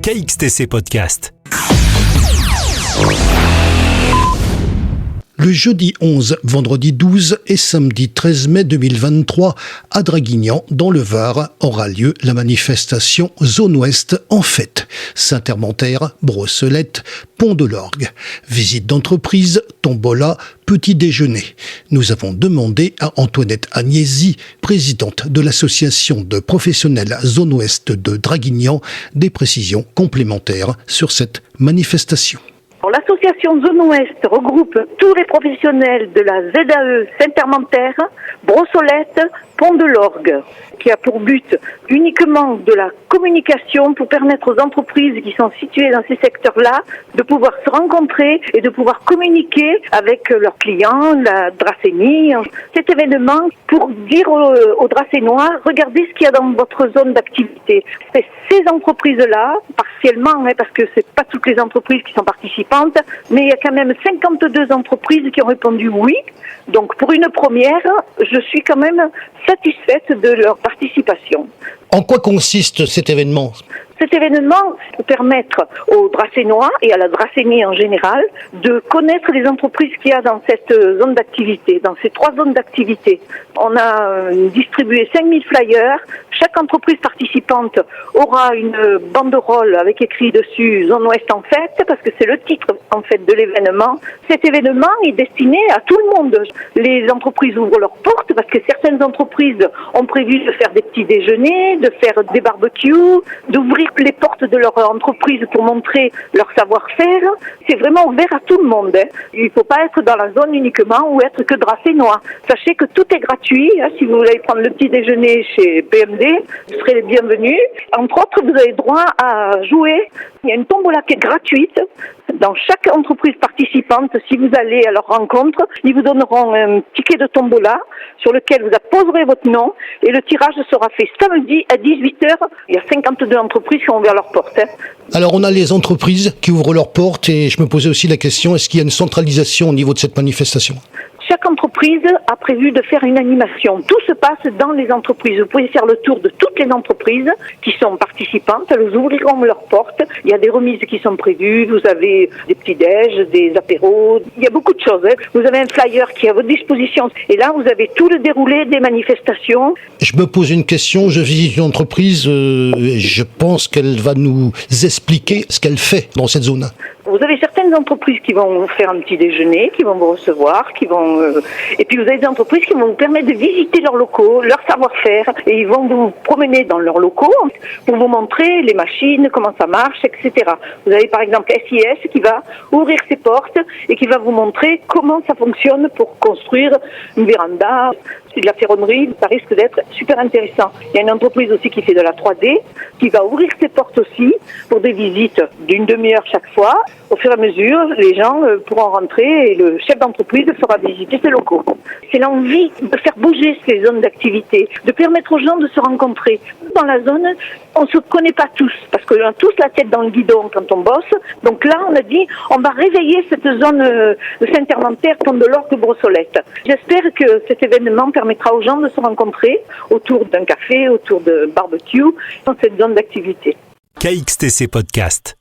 KXTC Podcast. Le jeudi 11, vendredi 12 et samedi 13 mai 2023, à Draguignan, dans le Var, aura lieu la manifestation Zone Ouest en fête. Saint-Hermentaire, Brossolette, Pont de l'Orgue. Visite d'entreprise, tombola, petit déjeuner. Nous avons demandé à Antoinette Agnesi, présidente de l'association de professionnels Zone Ouest de Draguignan, des précisions complémentaires sur cette manifestation. L'association Zone Ouest regroupe tous les professionnels de la ZAE Saint-Hermentaire, Brossolette, Pont de l'Orgue, qui a pour but uniquement de la communication pour permettre aux entreprises qui sont situées dans ces secteurs-là de pouvoir se rencontrer et de pouvoir communiquer avec leurs clients, la Dracénie. Cet événement pour dire aux Dracénois, regardez ce qu'il y a dans votre zone d'activité. C'est ces entreprises-là, partiellement, parce que c'est pas toutes les entreprises qui sont participantes, mais il y a quand même 52 entreprises qui ont répondu oui. Donc pour une première, je suis quand même satisfaite de leur participation. En quoi consiste cet événement ? Cet événement peut permettre aux Dracénois et à la Dracénie en général de connaître les entreprises qu'il y a dans cette zone d'activité, dans ces 3 zones d'activité. On a distribué 5000 flyers. Chaque entreprise participante aura une banderole avec écrit dessus Zone Ouest en fête, parce que c'est le titre en fait de l'événement. Cet événement est destiné à tout le monde. Les entreprises ouvrent leurs portes parce que certaines entreprises ont prévu de faire des petits déjeuners, de faire des barbecues, d'ouvrir les portes de leur entreprise pour montrer leur savoir-faire. C'est vraiment ouvert à tout le monde. Il ne faut pas être dans la zone uniquement ou être que Dracénois. Sachez que tout est gratuit. Si vous voulez prendre le petit déjeuner chez PMD, vous serez les bienvenus. Entre autres, vous avez droit à jouer. Il y a une tombola qui est gratuite. Dans chaque entreprise participante, si vous allez à leur rencontre, ils vous donneront un ticket de tombola sur lequel vous apposerez votre nom et le tirage sera fait samedi à 18h. Il y a 52 entreprises qui ont ouvert leurs portes. Alors on a les entreprises qui ouvrent leurs portes et je me posais aussi la question, est-ce qu'il y a une centralisation au niveau de cette manifestation ? Chaque entreprise a prévu de faire une animation. Tout se passe dans les entreprises. Vous pouvez faire le tour de toutes les entreprises qui sont participantes. Elles ouvriront leurs portes. Il y a des remises qui sont prévues. Vous avez des petits déj, des apéros. Il y a beaucoup de choses. Vous avez un flyer qui est à votre disposition. Et là, vous avez tout le déroulé des manifestations. Je me pose une question. Je visite une entreprise. Je pense qu'elle va nous expliquer ce qu'elle fait dans cette zone. Vous avez certaines entreprises qui vont faire un petit déjeuner, qui vont vous recevoir, et puis vous avez des entreprises qui vont vous permettre de visiter leurs locaux, leur savoir-faire, et ils vont vous promener dans leurs locaux pour vous montrer les machines, comment ça marche, etc. Vous avez par exemple SIS qui va ouvrir ses portes et qui va vous montrer comment ça fonctionne pour construire une véranda. C'est de la ferronnerie, ça risque d'être super intéressant. Il y a une entreprise aussi qui fait de la 3D, qui va ouvrir ses portes aussi pour des visites d'une demi-heure chaque fois. Au fur et à mesure, les gens pourront rentrer et le chef d'entreprise fera visiter ses locaux. C'est l'envie de faire bouger ces zones d'activité, de permettre aux gens de se rencontrer. Dans la zone, on ne se connaît pas tous, parce qu'on a tous la tête dans le guidon quand on bosse. Donc là, on a dit, on va réveiller cette zone de Saint-Hermentaire, Pont de l'Orgue, Brossolette. J'espère que cet événement permettra aux gens de se rencontrer autour d'un café, autour de barbecue, dans cette zone d'activité. KXTC Podcast.